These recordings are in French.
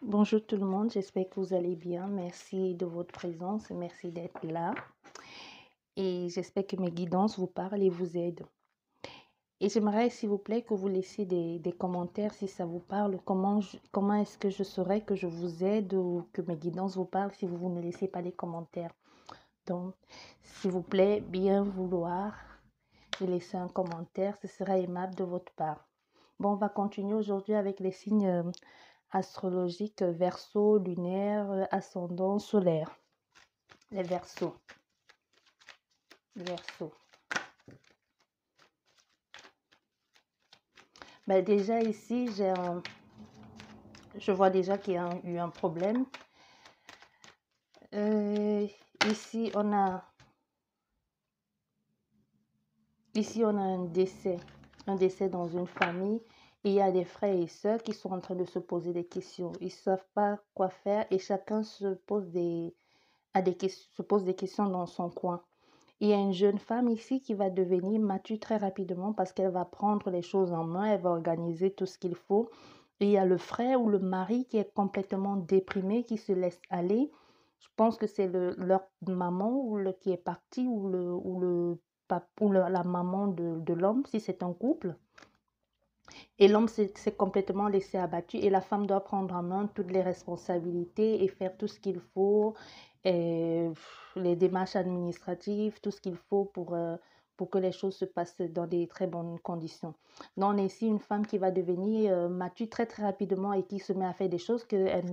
Bonjour tout le monde, j'espère que vous allez bien. Merci de votre présence et merci d'être là. Et j'espère que mes guidances vous parlent et vous aident. Et j'aimerais, s'il vous plaît, que vous laissiez des commentaires si ça vous parle. Comment est-ce que je saurais que je vous aide ou que mes guidances vous parlent si vous ne laissez pas les commentaires. Donc, s'il vous plaît, bien vouloir de laisser un commentaire, ce sera aimable de votre part. Bon, on va continuer aujourd'hui avec les signes astrologiques Verseau, lunaire, ascendant, solaire. Les Verseaux. Verseau. Ben déjà ici, je vois déjà qu'il y a eu un problème. Ici, on a un décès dans une famille. Et il y a des frères et sœurs qui sont en train de se poser des questions. Ils ne savent pas quoi faire et chacun se pose des questions dans son coin. Il y a une jeune femme ici qui va devenir mature très rapidement parce qu'elle va prendre les choses en main, elle va organiser tout ce qu'il faut. Et il y a le frère ou le mari qui est complètement déprimé, qui se laisse aller. Je pense que c'est leur maman qui est partie ou la maman de l'homme, si c'est un couple. Et l'homme s'est complètement laissé abattu et la femme doit prendre en main toutes les responsabilités et faire tout ce qu'il faut, et les démarches administratives, tout ce qu'il faut pour que les choses se passent dans des très bonnes conditions. Donc, on a ici une femme qui va devenir mature très très rapidement et qui se met à faire des choses qu'elle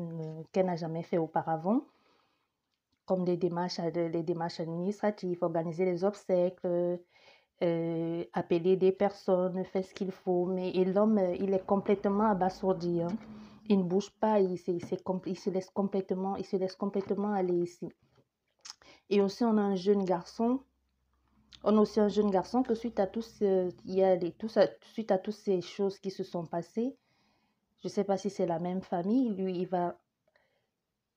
n'a jamais fait auparavant, comme les démarches administratives, organiser les obsèques, appeler des personnes, faire ce qu'il faut. Et l'homme, il est complètement abasourdi, hein. Il ne bouge pas, il se laisse complètement aller ici. Et aussi, on a un jeune garçon. On a aussi un jeune garçon que suite à suite à toutes ces choses qui se sont passées, je ne sais pas si c'est la même famille, lui,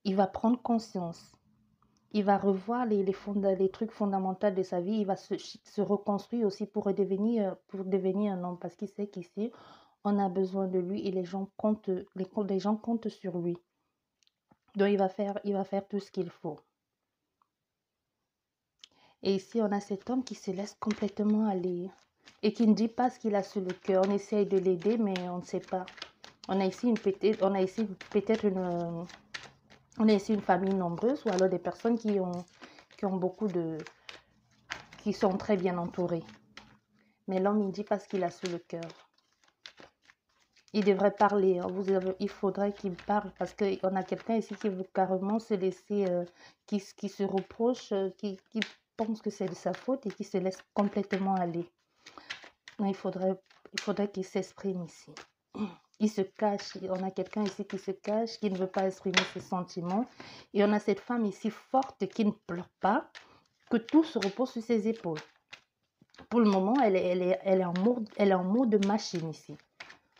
il va prendre conscience. Il va revoir les trucs fondamentaux de sa vie. Il va se reconstruire aussi pour devenir un homme parce qu'il sait qu'ici, on a besoin de lui et les gens comptent sur lui. Donc, il va faire tout ce qu'il faut. Et ici, on a cet homme qui se laisse complètement aller et qui ne dit pas ce qu'il a sur le cœur. On essaye de l'aider, mais on ne sait pas. On a ici une famille nombreuse ou alors des personnes qui sont très bien entourées. Mais l'homme, il dit pas ce qu'il a sur le cœur. Il devrait parler. Il faudrait qu'il parle parce qu'on a quelqu'un ici qui veut carrément se laisser, qui se reproche, qui pense que c'est de sa faute et qui se laisse complètement aller. Donc, il faudrait qu'il s'exprime ici. Il se cache. On a quelqu'un ici qui se cache, qui ne veut pas exprimer ses sentiments. Et on a cette femme ici forte qui ne pleure pas, que tout se repose sur ses épaules. Pour le moment, elle est en mode machine ici.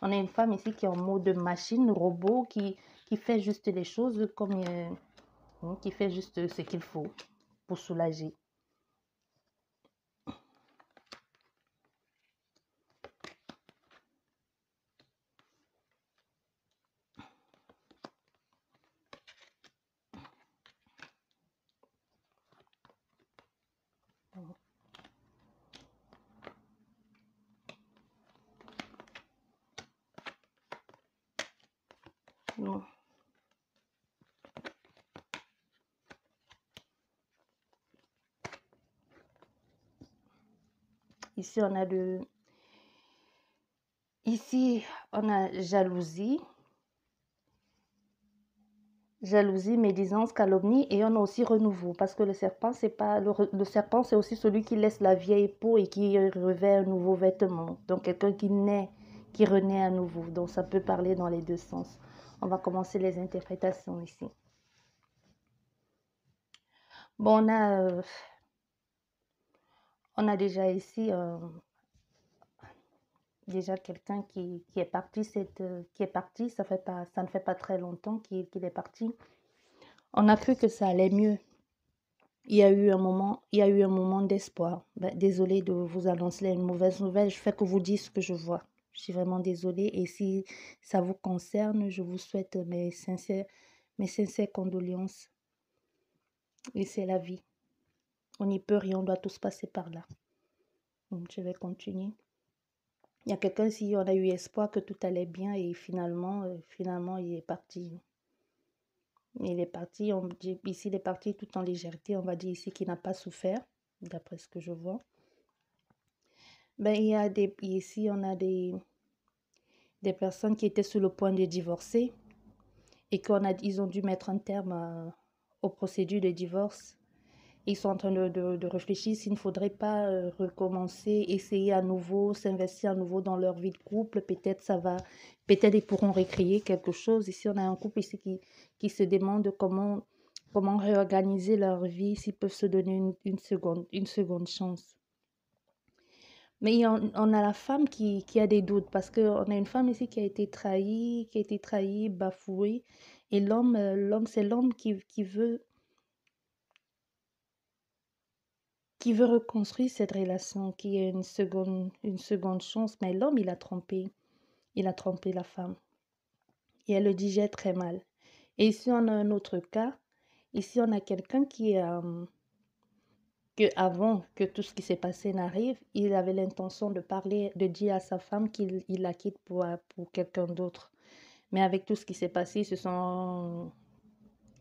On a une femme ici qui est en mode machine, robot, qui fait juste les choses qui fait juste ce qu'il faut pour soulager. Bon. Ici, on a jalousie, médisance, calomnie, et on a aussi renouveau, parce que le serpent, c'est aussi celui qui laisse la vieille peau et qui revêt un nouveau vêtement. Donc, quelqu'un qui renaît à nouveau. Donc, ça peut parler dans les deux sens. On va commencer les interprétations ici. Bon, on a déjà ici quelqu'un qui est parti, ça ne fait pas très longtemps qu'il est parti. On a cru que ça allait mieux. Il y a eu un moment d'espoir. Désolée de vous annoncer une mauvaise nouvelle, je fais que vous dire ce que je vois. Je suis vraiment désolée et si ça vous concerne, je vous souhaite mes sincères condoléances. Et c'est la vie. On n'y peut rien, on doit tous passer par là. Donc, je vais continuer. Il y a quelqu'un ici, on a eu espoir que tout allait bien et finalement, il est parti. Il est parti, ici, il est parti tout en légèreté. On va dire ici qu'il n'a pas souffert, d'après ce que je vois. Ben, ici, on a des personnes qui étaient sur le point de divorcer et ils ont dû mettre un terme aux procédures de divorce. Ils sont en train de réfléchir s'il ne faudrait pas recommencer, essayer à nouveau, s'investir à nouveau dans leur vie de couple. Peut-être ils pourront recréer quelque chose. Ici, on a un couple ici qui se demande comment réorganiser leur vie, s'ils peuvent se donner une seconde chance. Mais on a la femme qui a des doutes parce qu'on a une femme ici qui a été trahie, bafouée. Et c'est l'homme qui veut reconstruire cette relation, qui est une seconde chance. Mais l'homme, il a trompé la femme. Et elle le digère très mal. Et ici, on a un autre cas. Ici, on a quelqu'un que avant que tout ce qui s'est passé n'arrive, il avait l'intention de dire à sa femme qu'il la quitte pour quelqu'un d'autre. Mais avec tout ce qui s'est passé, ils se sont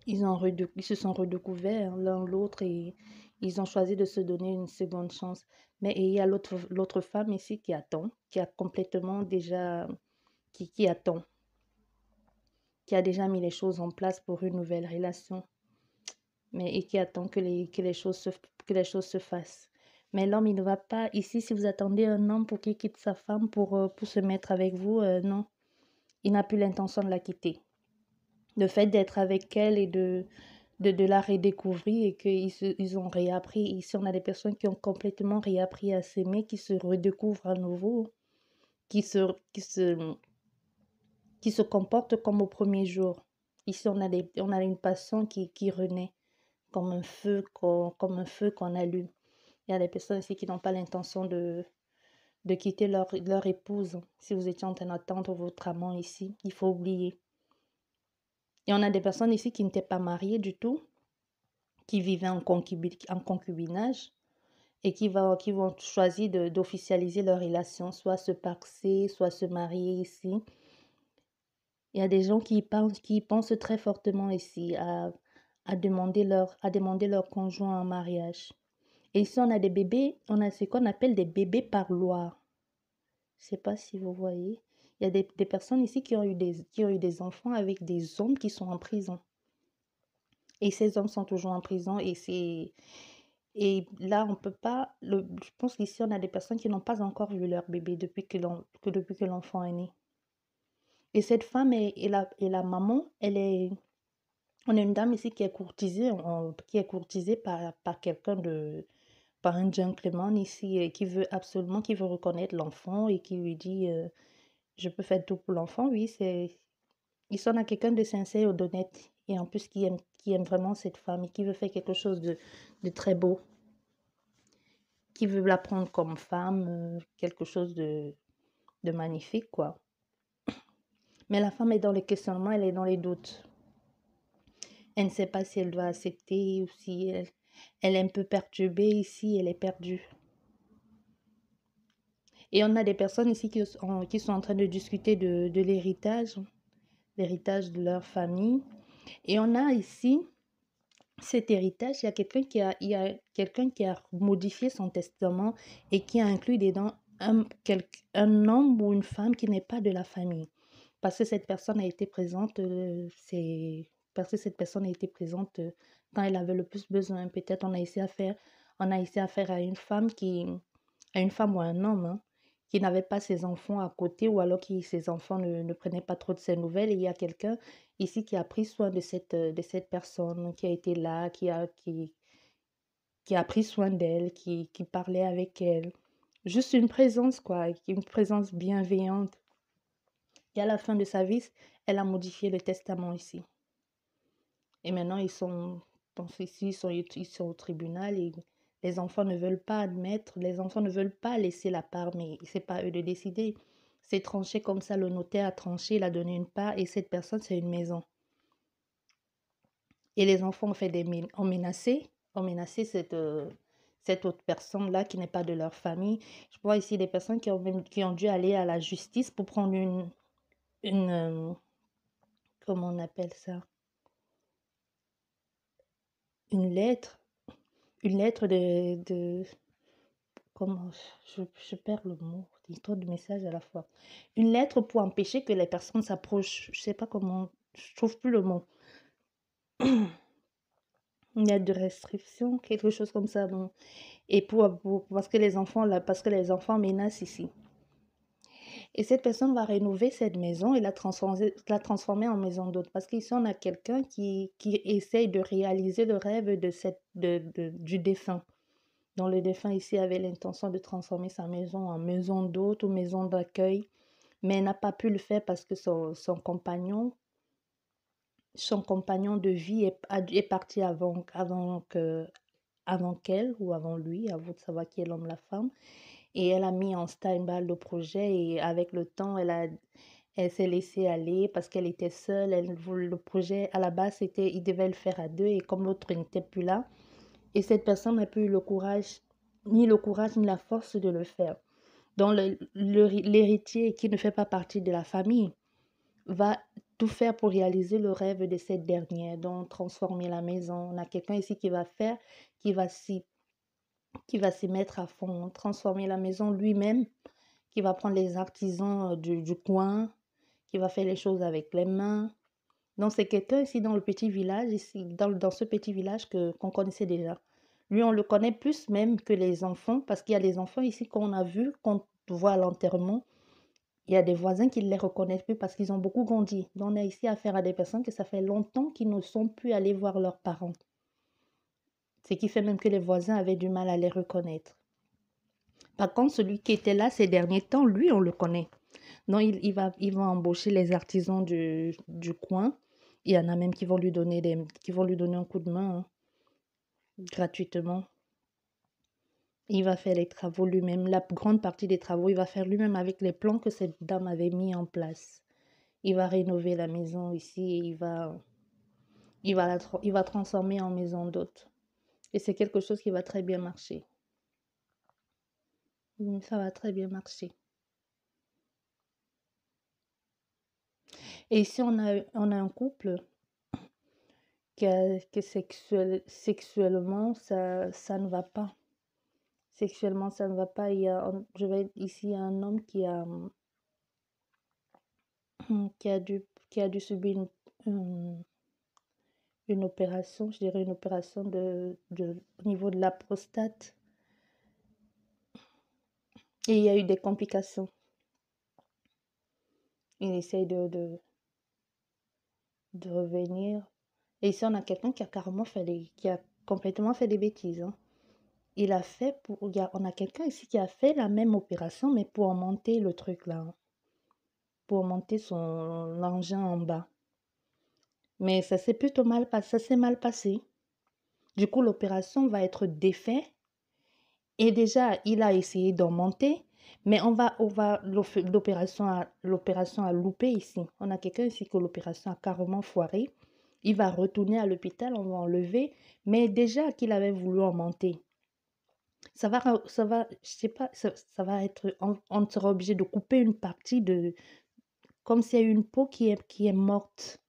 redécouverts l'un l'autre et ils ont choisi de se donner une seconde chance. Mais il y a l'autre femme ici qui attend, qui a complètement déjà, qui attend, qui a déjà mis les choses en place pour une nouvelle relation. Et qui attend que les choses se fassent. Mais l'homme, il ne va pas. Ici, si vous attendez un homme pour qu'il quitte sa femme pour se mettre avec vous, non. Il n'a plus l'intention de la quitter. Le fait d'être avec elle et de la redécouvrir et ils ont réappris. Ici, on a des personnes qui ont complètement réappris à s'aimer, qui se redécouvrent à nouveau, qui se, qui se, qui se comportent comme au premier jour. Ici, on a une passion qui renaît comme un feu qu'on allume. Il y a des personnes ici qui n'ont pas l'intention de quitter leur épouse. Si vous étiez en train d'attendre votre amant ici, il faut oublier. Et on a des personnes ici qui n'étaient pas mariées du tout, qui vivaient en concubinage et qui vont choisir d'officialiser leur relation, soit se paxer, soit se marier ici. Il y a des gens qui pensent très fortement ici à demander leur conjoint en mariage. Et ici, on a des bébés, on a ce qu'on appelle des bébés par loi. Je ne sais pas si vous voyez. Il y a des personnes ici qui ont eu des enfants avec des hommes qui sont en prison. Et ces hommes sont toujours en prison et là, on peut pas... je pense qu'ici, on a des personnes qui n'ont pas encore vu leur bébé depuis que l'enfant est né. Et cette femme et la maman, on a une dame ici qui est courtisée par quelqu'un par un gentleman ici qui veut reconnaître l'enfant et qui lui dit je peux faire tout pour l'enfant. Oui, il sonne à quelqu'un de sincère et d'honnête et en plus qui aime vraiment cette femme et qui veut faire quelque chose de très beau, qui veut la prendre comme femme, quelque chose de magnifique, quoi. Mais la femme est dans les questionnements, elle est dans les doutes. Elle ne sait pas si elle doit accepter ou si elle est un peu perturbée ici, elle est perdue. Et on a des personnes ici qui sont en train de discuter de l'héritage de leur famille. Et on a ici cet héritage, il y a quelqu'un qui a modifié son testament et qui a inclus dedans un homme ou une femme qui n'est pas de la famille. Parce que cette personne a été présente, quand elle avait le plus besoin. Peut-être on a essayé à faire à une femme à une femme ou à un homme, hein, qui n'avait pas ses enfants à côté ou alors ses enfants ne prenaient pas trop de ses nouvelles. Et il y a quelqu'un ici qui a pris soin de cette personne, qui a été là, qui a pris soin d'elle, qui parlait avec elle. Juste une présence, quoi, une présence bienveillante. Et à la fin de sa vie, elle a modifié le testament ici. Et maintenant, ils sont au tribunal et les enfants ne veulent pas admettre, les enfants ne veulent pas laisser la part, mais c'est pas à eux de décider. C'est tranché comme ça, le notaire a tranché, il a donné une part et cette personne, c'est une maison. Et les enfants ont menacé cette autre personne-là qui n'est pas de leur famille. Je vois ici des personnes qui ont dû aller à la justice pour prendre une comment on appelle ça? Une lettre, une lettre comment, je perds le mot, il y a trop de messages à la fois. Une lettre pour empêcher que les personnes s'approchent, je sais pas comment, je trouve plus le mot. Une lettre de restriction, quelque chose comme ça, non? Et parce que les enfants menacent ici. Et cette personne va rénover cette maison et la transformer en maison d'hôte. Parce qu'ici, on a quelqu'un qui essaye de réaliser le rêve du défunt. Donc, le défunt ici avait l'intention de transformer sa maison en maison d'hôte ou maison d'accueil, mais n'a pas pu le faire parce que son compagnon de vie est parti avant qu'elle ou avant lui, à vous de savoir qui est l'homme, la femme. Et elle a mis en stand-by le projet et avec le temps, elle s'est laissée aller parce qu'elle était seule. Le projet, à la base, il devait le faire à deux et comme l'autre n'était plus là, et cette personne n'a plus eu ni le courage, ni la force de le faire. Donc, l'héritier qui ne fait pas partie de la famille va tout faire pour réaliser le rêve de cette dernière, donc transformer la maison. On a quelqu'un ici qui va s'y mettre à fond, transformer la maison lui-même, qui va prendre les artisans du coin, qui va faire les choses avec les mains. Donc, c'est quelqu'un ici dans le petit village, ici, dans ce petit village qu'on connaissait déjà. Lui, on le connaît plus même que les enfants, parce qu'il y a des enfants ici qu'on a vus, qu'on voit à l'enterrement. Il y a des voisins qui ne les reconnaissent plus parce qu'ils ont beaucoup grandi. Donc, on a ici affaire à des personnes que ça fait longtemps qu'ils ne sont plus allés voir leurs parents. Ce qui fait même que les voisins avaient du mal à les reconnaître. Par contre, celui qui était là ces derniers temps, lui, on le connaît. Donc, il va embaucher les artisans du coin. Il y en a même qui vont lui donner un coup de main, hein, gratuitement. Il va faire les travaux lui-même. La grande partie des travaux, il va faire lui-même avec les plans que cette dame avait mis en place. Il va rénover la maison ici et il va transformer en maison d'hôte. Et c'est quelque chose qui va très bien marcher. Ça va très bien marcher. Et ici, on a un couple que sexuellement, ça ne va pas. Sexuellement, ça ne va pas. Je vais ici, il y a un homme qui a dû subir une opération, je dirais une opération au niveau de la prostate. Et il y a eu des complications. Il essaye de revenir. Et ici, on a quelqu'un qui qui a complètement fait des bêtises, hein. On a quelqu'un ici qui a fait la même opération, mais pour monter le truc là, hein, pour monter son engin en bas. Mais ça s'est ça s'est mal passé. Du coup, l'opération va être défaite. Et déjà, il a essayé d'en monter, mais l'opération a loupé ici. On a quelqu'un ici que l'opération a carrément foiré. Il va retourner à l'hôpital, on va enlever, mais déjà qu'il avait voulu en monter. Je sais pas, ça va être, on sera obligé de couper une partie comme s'il y a une peau qui est morte.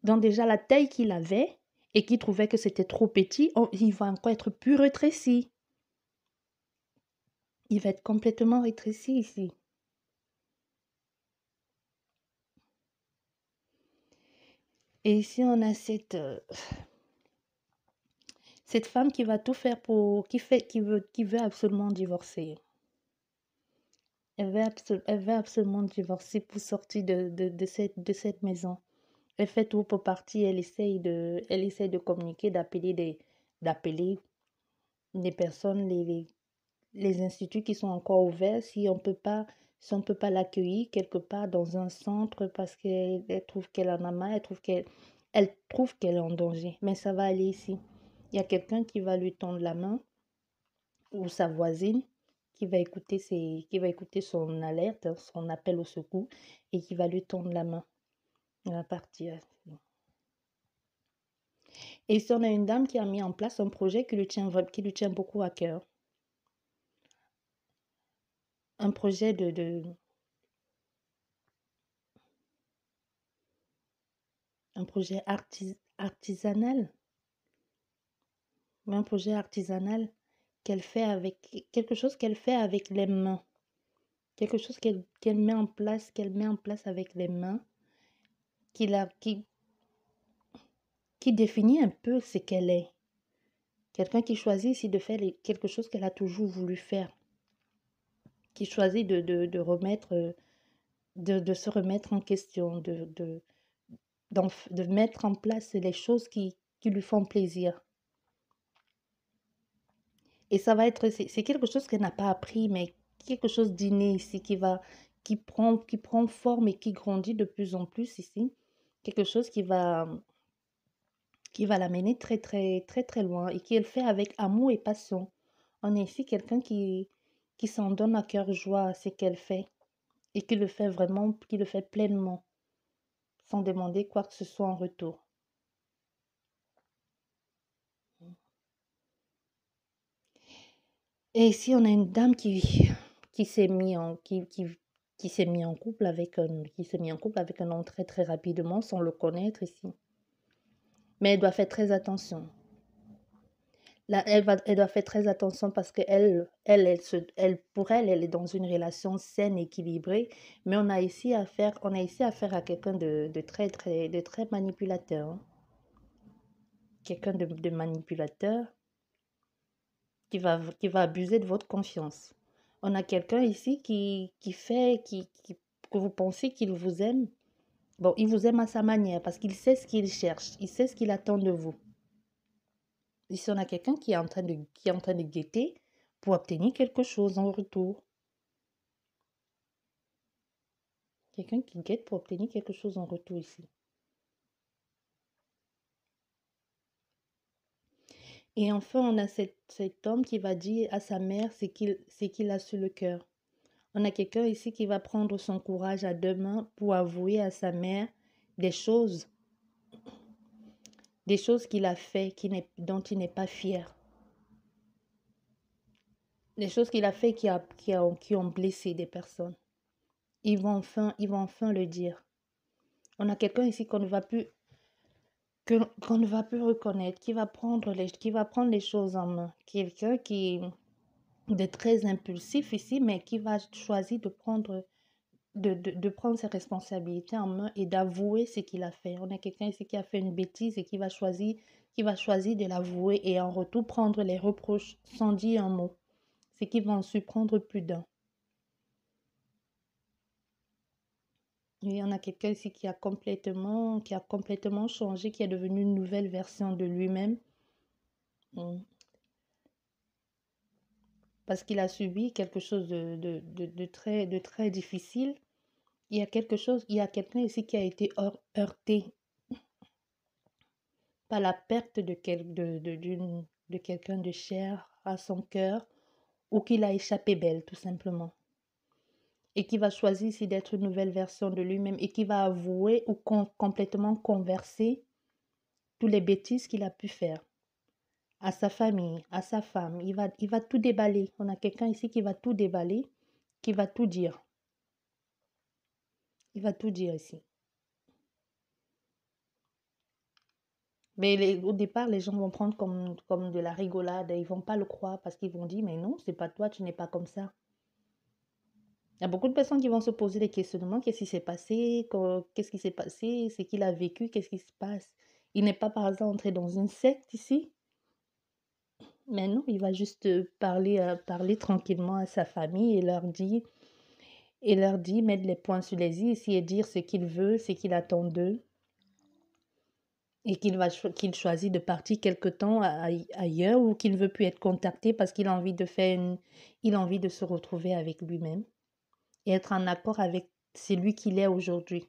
Donc déjà, la taille qu'il avait et qu'il trouvait que c'était trop petit, il va encore être plus rétréci. Il va être complètement rétréci ici. Et ici, on a cette femme qui va tout faire qui veut absolument divorcer. Elle veut absolument divorcer pour sortir de cette maison. Elle fait tout pour partir. Elle essaye de communiquer, d'appeler des personnes, les instituts qui sont encore ouverts, si on peut pas l'accueillir quelque part dans un centre parce qu'elle trouve qu'elle en a marre, elle trouve qu'elle est en danger. Mais ça va aller ici. Il y a quelqu'un qui va lui tendre la main ou sa voisine qui va écouter son alerte, hein, son appel au secours, et qui va lui tendre la main. Elle va partir. Et ici, on a une dame qui a mis en place un projet qui lui tient beaucoup à cœur. Un projet un projet artisanal, mais un projet artisanal qu'elle fait avec quelque chose qu'elle fait avec les mains, quelque chose qu'elle met en place avec les mains, qui, la, qui définit un peu ce qu'elle est. Quelqu'un qui choisit ici de faire quelque chose qu'elle a toujours voulu faire, qui choisit de remettre, de se remettre en question, de mettre en place les choses qui lui font plaisir. Et ça va être, c'est quelque chose qu'elle n'a pas appris, mais quelque chose d'inné ici qui prend forme et qui grandit de plus en plus ici. Quelque chose qui va l'amener très, très, très, très loin et qu'elle fait avec amour et passion. On est ici quelqu'un qui s'en donne à cœur joie à ce qu'elle fait et qui le fait vraiment, qui le fait pleinement, sans demander quoi que ce soit en retour. Et ici, on a une dame qui s'est mis en, qui s'est mis en couple avec un homme très, très rapidement, sans le connaître ici. Mais elle doit faire très attention. Là, elle doit faire très attention parce que pour elle, elle est dans une relation saine, équilibrée. Mais on a ici affaire à quelqu'un de très manipulateur, hein. Quelqu'un de manipulateur qui va abuser de votre confiance. On a quelqu'un ici que vous pensez qu'il vous aime. Bon, il vous aime à sa manière parce qu'il sait ce qu'il cherche, il sait ce qu'il attend de vous. Ici, on a quelqu'un qui est en train de guetter pour obtenir quelque chose en retour. Quelqu'un qui guette pour obtenir quelque chose en retour ici. Et enfin, on a cet homme qui va dire à sa mère ce qu'il a sur le cœur. On a quelqu'un ici qui va prendre son courage à deux mains pour avouer à sa mère des choses qu'il a fait dont il n'est pas fier. Des choses qu'il a fait qui ont blessé des personnes. Il va enfin le dire. On a quelqu'un ici qu'on ne va plus reconnaître, qui va prendre les choses en main. Quelqu'un qui est très impulsif ici, mais qui va choisir de prendre ses responsabilités en main et d'avouer ce qu'il a fait. On a quelqu'un ici qui a fait une bêtise et qui va choisir de l'avouer et en retour prendre les reproches sans dire un mot. C'est qui va en surprendre plus d'un. Et on a quelqu'un ici qui a complètement changé, qui est devenu une nouvelle version de lui-même. Parce qu'il a subi quelque chose de très difficile. Il y a quelqu'un ici qui a été heurté par la perte de quelqu'un de cher à son cœur ou qu'il a échappé belle, tout simplement. Et qui va choisir ici d'être une nouvelle version de lui-même et qui va avouer ou complètement converser toutes les bêtises qu'il a pu faire à sa famille, à sa femme. Il va tout déballer. On a quelqu'un ici qui va tout déballer, qui va tout dire. Il va tout dire ici. Mais au départ, les gens vont prendre comme de la rigolade. Ils ne vont pas le croire parce qu'ils vont dire, mais non, c'est pas toi, tu n'es pas comme ça. Il y a beaucoup de personnes qui vont se poser des questionnements. Qu'est-ce qui s'est passé? Qu'est-ce qui s'est passé? C'est qu'il a vécu? Qu'est-ce qui se passe? Il n'est pas par hasard entré dans une secte ici. Mais non, il va juste parler tranquillement à sa famille et leur dire, mettre les points sur les i ici et dire ce qu'il veut, ce qu'il attend d'eux. Et qu'il choisit de partir quelque temps ailleurs ou qu'il ne veut plus être contacté parce qu'il a envie il a envie de se retrouver avec lui-même et être en accord avec celui qu'il est aujourd'hui.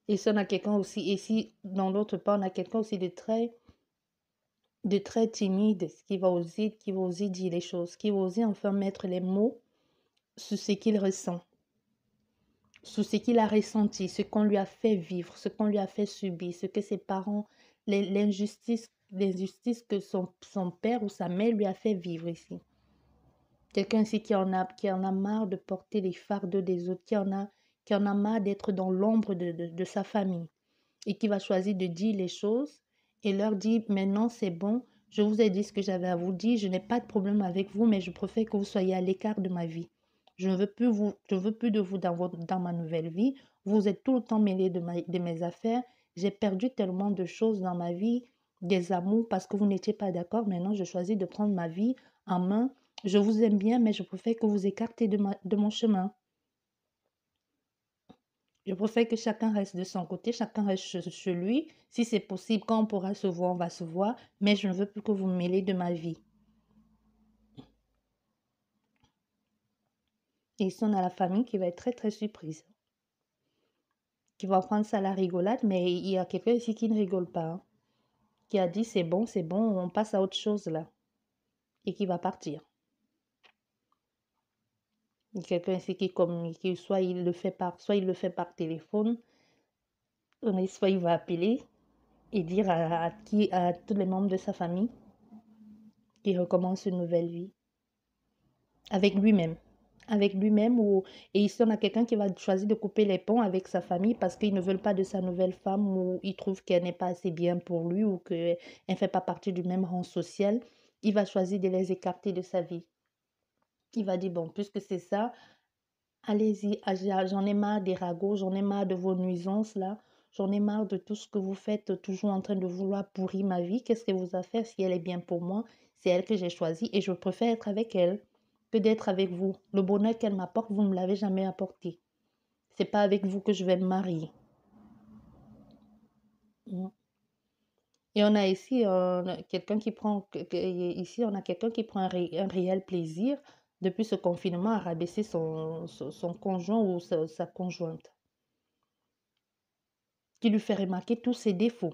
Et si on a quelqu'un aussi, et si dans l'autre part, on a quelqu'un aussi de très, de très timide, qui va oser dire les choses, qui va oser enfin mettre les mots sur ce qu'il ressent, sur ce qu'il a ressenti, ce qu'on lui a fait vivre, ce qu'on lui a fait subir, ce que ses parents, l'injustice que son père ou sa mère lui a fait vivre ici. Quelqu'un ici qui en a marre de porter les fardeaux des autres, qui en a marre d'être dans l'ombre de sa famille et qui va choisir de dire les choses et leur dire maintenant c'est bon, je vous ai dit ce que j'avais à vous dire, je n'ai pas de problème avec vous, mais je préfère que vous soyez à l'écart de ma vie. Je ne veux plus de vous dans ma nouvelle vie. Vous êtes tout le temps mêlé de mes affaires. J'ai perdu tellement de choses dans ma vie, des amours, parce que vous n'étiez pas d'accord. Maintenant, je choisis de prendre ma vie en main. Je vous aime bien, mais je préfère que vous écartez de mon chemin. Je préfère que chacun reste de son côté, chacun reste chez lui. Si c'est possible, quand on pourra se voir, on va se voir. Mais je ne veux plus que vous me mêlez de ma vie. Et ici, on a la famille qui va être très, très surprise. Qui va prendre ça à la rigolade, mais il y a quelqu'un ici qui ne rigole pas, hein, qui a dit c'est bon, on passe à autre chose là. Et qui va partir. Il y a quelqu'un ici qui communique, soit il le fait par téléphone, soit il va appeler et dire à tous les membres de sa famille qu'il recommence une nouvelle vie. Avec lui-même. Avec lui-même et ici on a quelqu'un qui va choisir de couper les ponts avec sa famille parce qu'ils ne veulent pas de sa nouvelle femme ou ils trouvent qu'elle n'est pas assez bien pour lui ou qu'elle ne fait pas partie du même rang social. Il va choisir de les écarter de sa vie. Il va dire, bon, puisque c'est ça, allez-y, j'en ai marre des ragots, j'en ai marre de vos nuisances là, j'en ai marre de tout ce que vous faites, toujours en train de vouloir pourrir ma vie. Qu'est-ce que vous a fait si elle est bien pour moi? C'est elle que j'ai choisie et je préfère être avec elle que d'être avec vous. Le bonheur qu'elle m'apporte, vous ne me l'avez jamais apporté. C'est pas avec vous que je vais me marier. Mm. Et on a ici quelqu'un qui prend, ici on a quelqu'un qui prend un réel plaisir depuis ce confinement à rabaisser son conjoint ou sa conjointe, qui lui fait remarquer tous ses défauts.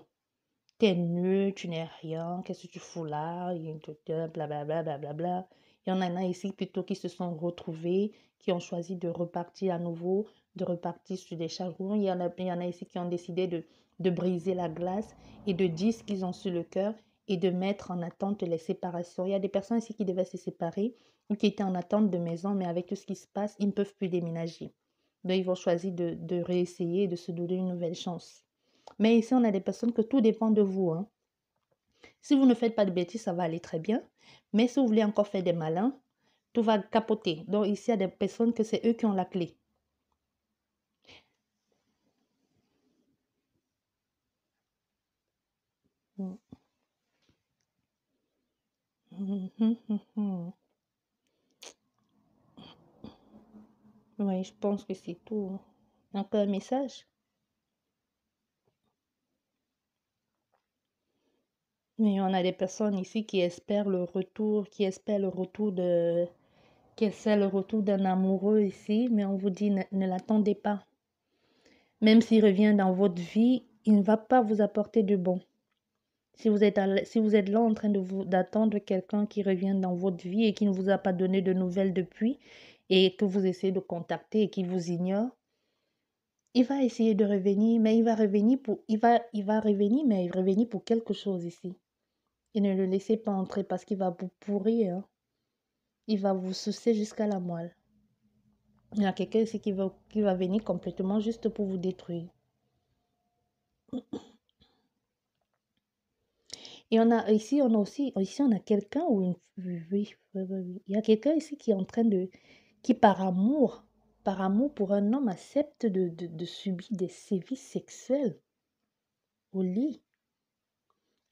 T'es nul, tu n'es rien, qu'est-ce que tu fous là, blablabla, blablabla. Il y en a ici plutôt qui se sont retrouvés, qui ont choisi de repartir à nouveau, de repartir sur des charbons. Il y en a ici qui ont décidé de briser la glace et de dire ce qu'ils ont sur le cœur et de mettre en attente les séparations. Il y a des personnes ici qui devaient se séparer ou qui étaient en attente de maison, mais avec tout ce qui se passe, ils ne peuvent plus déménager. Donc, ils vont choisir de réessayer et de se donner une nouvelle chance. Mais ici, on a des personnes que tout dépend de vous, hein. Si vous ne faites pas de bêtises, ça va aller très bien. Mais si vous voulez encore faire des malins, tout va capoter. Donc ici, il y a des personnes que c'est eux qui ont la clé. Mm. Oui, je pense que c'est tout. Encore un message? Mais on a des personnes ici qui espèrent le retour, qui espèrent le retour d'un amoureux ici, mais on vous dit ne l'attendez pas. Même s'il revient dans votre vie, il ne va pas vous apporter de bon. Si vous êtes là en train d'attendre quelqu'un qui revient dans votre vie et qui ne vous a pas donné de nouvelles depuis et que vous essayez de contacter et qu'il vous ignore, il va essayer de revenir, mais il va revenir, mais il va revenir pour quelque chose ici. Et ne le laissez pas entrer parce qu'il va vous pourrir, hein. Il va vous sucer jusqu'à la moelle. Il y a quelqu'un ici qui va venir complètement juste pour vous détruire. Et ici on a quelqu'un ou oui. Il y a quelqu'un ici qui est en train qui par amour pour un homme accepte de subir des sévices sexuels au lit.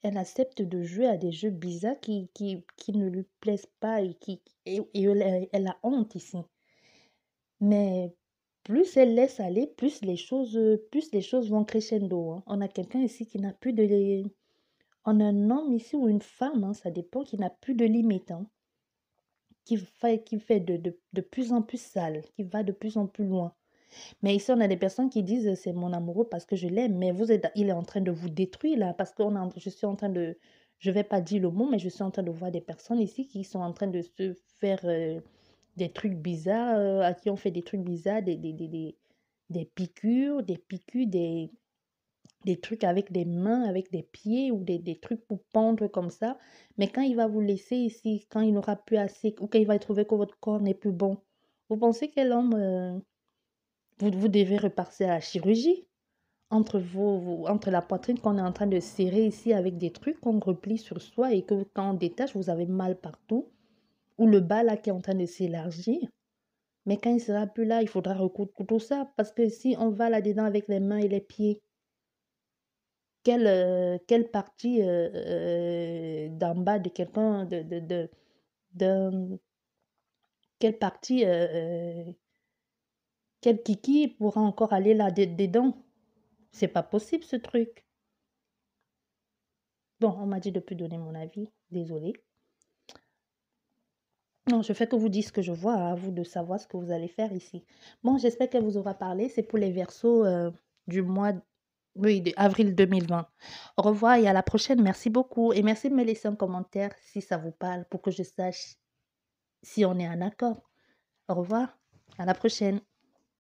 Elle accepte de jouer à des jeux bizarres qui ne lui plaisent pas et elle a honte ici. Mais plus elle laisse aller, plus les choses vont crescendo, hein. On a quelqu'un ici qui n'a plus de... On a un homme ici ou une femme, hein, ça dépend, qui n'a plus de limite, hein, qui fait de plus en plus sale, qui va de plus en plus loin. Mais ici, on a des personnes qui disent c'est mon amoureux parce que je l'aime, mais il est en train de vous détruire là, parce que Je vais pas dire le mot, mais je suis en train de voir des personnes ici qui sont en train de se faire des trucs bizarres, à qui on fait des trucs bizarres, des piqûres, des trucs avec des mains, avec des pieds ou des trucs pour pendre comme ça. Mais quand il va vous laisser ici, quand il n'aura plus assez, ou quand il va trouver que votre corps n'est plus bon, vous pensez quel homme vous devez repartir à la chirurgie? Entre la poitrine qu'on est en train de serrer ici avec des trucs qu'on replie sur soi et que quand on détache, vous avez mal partout. Ou le bas là qui est en train de s'élargir. Mais quand il sera plus là, il faudra recoudre tout ça. Parce que si on va là-dedans avec les mains et les pieds, quelle partie d'en bas de quelqu'un, de- quelle partie, quel kiki pourra encore aller là dedans? C'est pas possible ce truc. Bon, on m'a dit de plus donner mon avis. Désolée. Non, je fais que vous dire ce que je vois, à vous de savoir ce que vous allez faire ici. Bon, j'espère qu'elle vous aura parlé. C'est pour les versos du mois oui, avril 2020. Au revoir et à la prochaine. Merci beaucoup. Et merci de me laisser un commentaire si ça vous parle pour que je sache si on est en accord. Au revoir. À la prochaine.